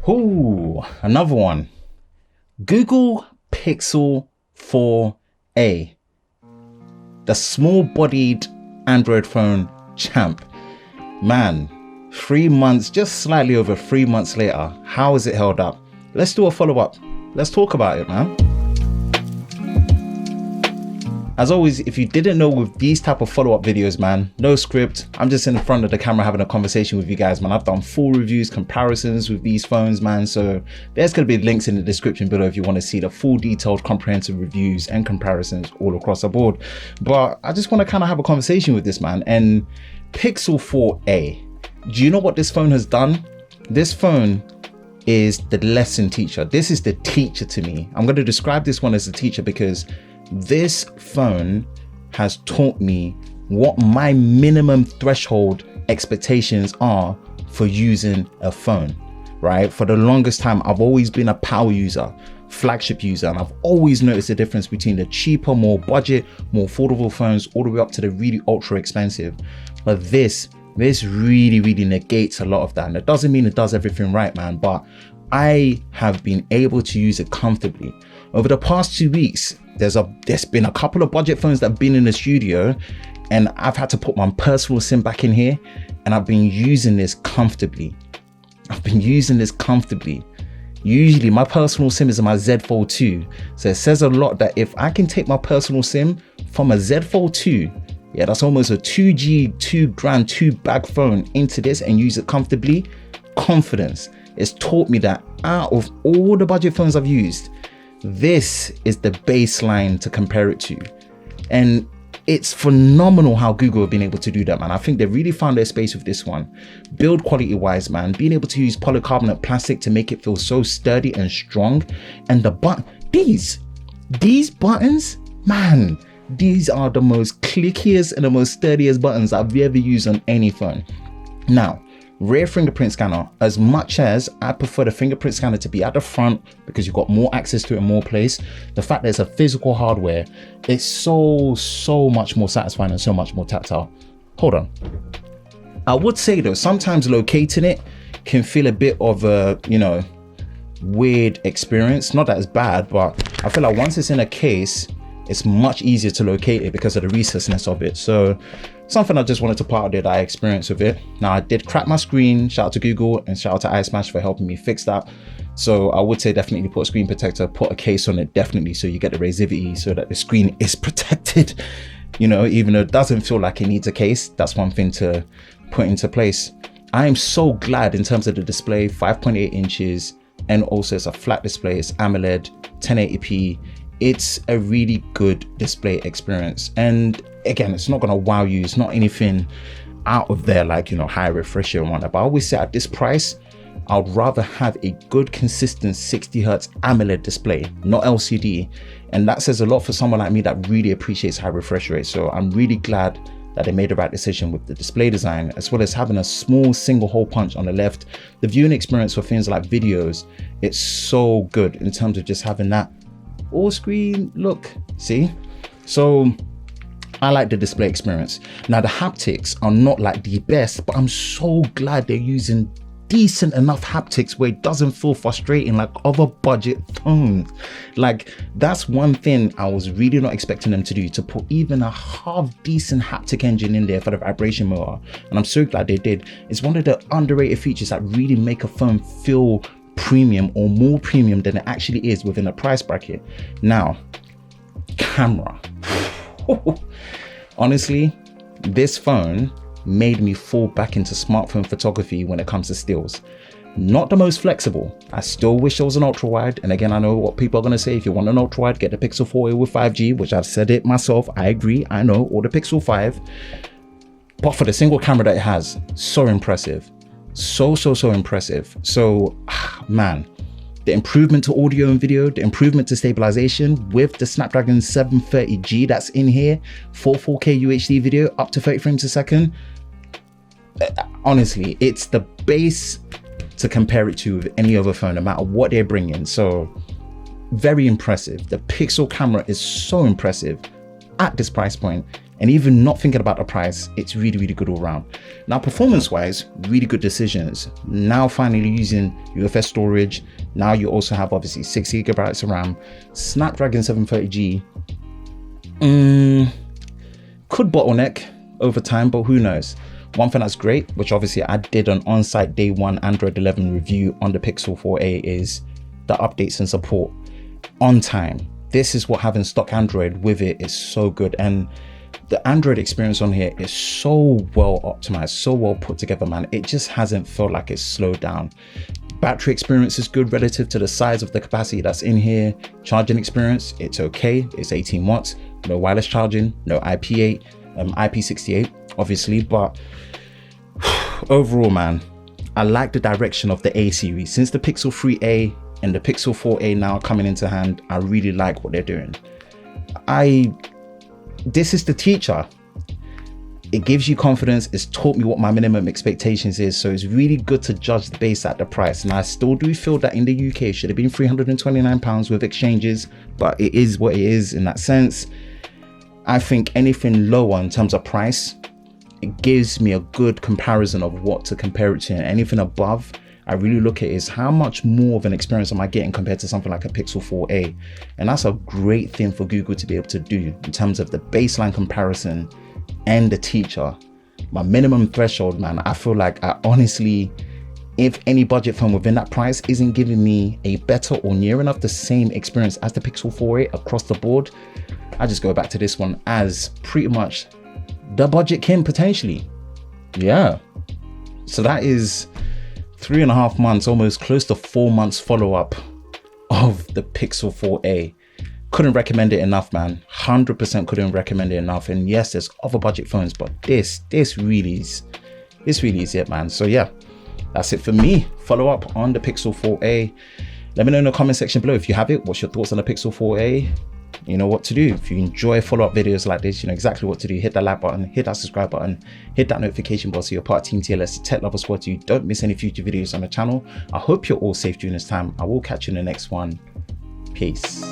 Ooh, another one. Google Pixel 4a, the small-bodied Android phone champ. Man, 3 months, just slightly over 3 months later, how is it held up? Let's do a follow-up. Let's talk about it, man. As always, if you didn't know, with these type of follow-up videos, man, no script, I'm just in front of the camera having a conversation with you guys, man. I've done full reviews, comparisons with these phones, man, so there's going to be links in the description below if you want to see the full detailed comprehensive reviews and comparisons all across the board. But I just want to kind of have a conversation with this, man. And Pixel 4a, do you know what this phone has done? This phone is the lesson teacher. This is the teacher to me. I'm going to describe this one as a teacher because this phone has taught me what my minimum threshold expectations are for using a phone, right? For the longest time, I've always been a power user, flagship user, and I've always noticed the difference between the cheaper, more budget, more affordable phones all the way up to the really ultra expensive. But this really negates a lot of that. And it doesn't mean it does everything right, man, but I have been able to use it comfortably. Over the past 2 weeks, there's been a couple of budget phones that have been in the studio, and I've had to put my personal SIM back in here, and I've been using this comfortably. Usually my personal SIM is in my Z Fold 2. So it says a lot that if I can take my personal SIM from a Z Fold 2, yeah, that's almost a 2G, 2 grand, 2 bag phone, into this and use it comfortably. Confidence. It's taught me that out of all the budget phones I've used, this is the baseline to compare it to. And it's phenomenal how Google have been able to do that, man. I think they really found their space with this one. Build quality wise, man, being able to use polycarbonate plastic to make it feel so sturdy and strong. And the these buttons, man, these are the most clickiest and the most sturdiest buttons I've ever used on any phone. Now, rear fingerprint scanner, as much as I prefer the fingerprint scanner to be at the front because you've got more access to it in more place, the fact that it's a physical hardware, it's so much more satisfying and so much more tactile. Hold on. I would say though, sometimes locating it can feel a bit of a, weird experience. Not that it's bad, but I feel like once it's in a case, it's much easier to locate it because of the recessness of it. So something I just wanted to part of that I experienced with it. Now, I did crack my screen. Shout out to Google and shout out to iSmash for helping me fix that. So I would say definitely put a screen protector, put a case on it, definitely, so you get the razivity so that the screen is protected. Even though it doesn't feel like it needs a case, that's one thing to put into place. I am so glad in terms of the display, 5.8 inches, and also it's a flat display, it's AMOLED, 1080p. It's a really good display experience. And again, it's not gonna wow you. It's not anything out of there like, high refresh and whatnot. But I always say at this price, I'd rather have a good, consistent 60 Hertz AMOLED display, not LCD. And that says a lot for someone like me that really appreciates high refresh rate. So I'm really glad that they made the right decision with the display design, as well as having a small single hole punch on the left. The viewing experience for things like videos, it's so good in terms of just having that all screen look, see? So I like the display experience. Now the haptics are not like the best, but I'm so glad they're using decent enough haptics where it doesn't feel frustrating like other budget phones. Like, that's one thing I was really not expecting them to do, to put even a half decent haptic engine in there for the vibration motor. And I'm so glad they did. It's one of the underrated features that really make a phone feel premium or more premium than it actually is within a price bracket. Now, camera. Honestly, this phone made me fall back into smartphone photography when it comes to stills. Not the most flexible. I still wish there was an ultra wide. And again, I know what people are going to say. If you want an ultra wide, get the Pixel 4a with 5G, which I've said it myself. I agree. I know, or the Pixel 5. But for the single camera that it has, so impressive. So impressive. So, man, the improvement to audio and video, the improvement to stabilization with the Snapdragon 730G that's in here for 4K UHD video up to 30 frames a second. Honestly, it's the base to compare it to with any other phone, no matter what they're bringing. So very impressive. The Pixel camera is so impressive at this price point. And even not thinking about the price, it's really, really good all around. Now, performance-wise, really good decisions. Now finally using UFS storage. Now you also have obviously 6 GB of RAM, Snapdragon 730G. Could bottleneck over time, but who knows? One thing that's great, which obviously I did an on-site day one Android 11 review on the Pixel 4a, is the updates and support on time. This is what having stock Android with it is so good. And the Android experience on here is so well optimized, so well put together, man. It just hasn't felt like it's slowed down. Battery experience is good relative to the size of the capacity that's in here. Charging experience, it's okay. It's 18 watts, no wireless charging, no IP8, IP68, obviously. But overall, man, I like the direction of the A series. Since the Pixel 3a and the Pixel 4a now coming into hand, I really like what they're doing. This is the teacher. It gives you confidence. It's taught me what my minimum expectations is. So it's really good to judge the base at the price. And I still do feel that in the UK it should have been £329 with exchanges, but it is what it is in that sense. I think anything lower in terms of price, it gives me a good comparison of what to compare it to. And anything above, I really look at is how much more of an experience am I getting compared to something like a Pixel 4a. And that's a great thing for Google to be able to do in terms of the baseline comparison and the teacher. My minimum threshold, man, I feel like I honestly, if any budget phone within that price isn't giving me a better or near enough the same experience as the Pixel 4a across the board, I just go back to this one as pretty much the budget king potentially. Yeah. So that is 3.5 months, almost close to 4 months follow-up of the Pixel 4a. Couldn't recommend it enough, man. 100% couldn't recommend it enough. And yes, there's other budget phones, but this really is it, man. So yeah, that's it for me. Follow up on the Pixel 4a. Let me know in the comment section below if you have it. What's your thoughts on the Pixel 4a? You know what to do. If you enjoy follow-up videos like this, you know exactly what to do. Hit that like button, hit that subscribe button, hit that notification bell so you're part of Team TLS, the Tech Lover Squad, so you don't miss any future videos on the channel. I hope you're all safe during this time. I will catch you in the next one. Peace.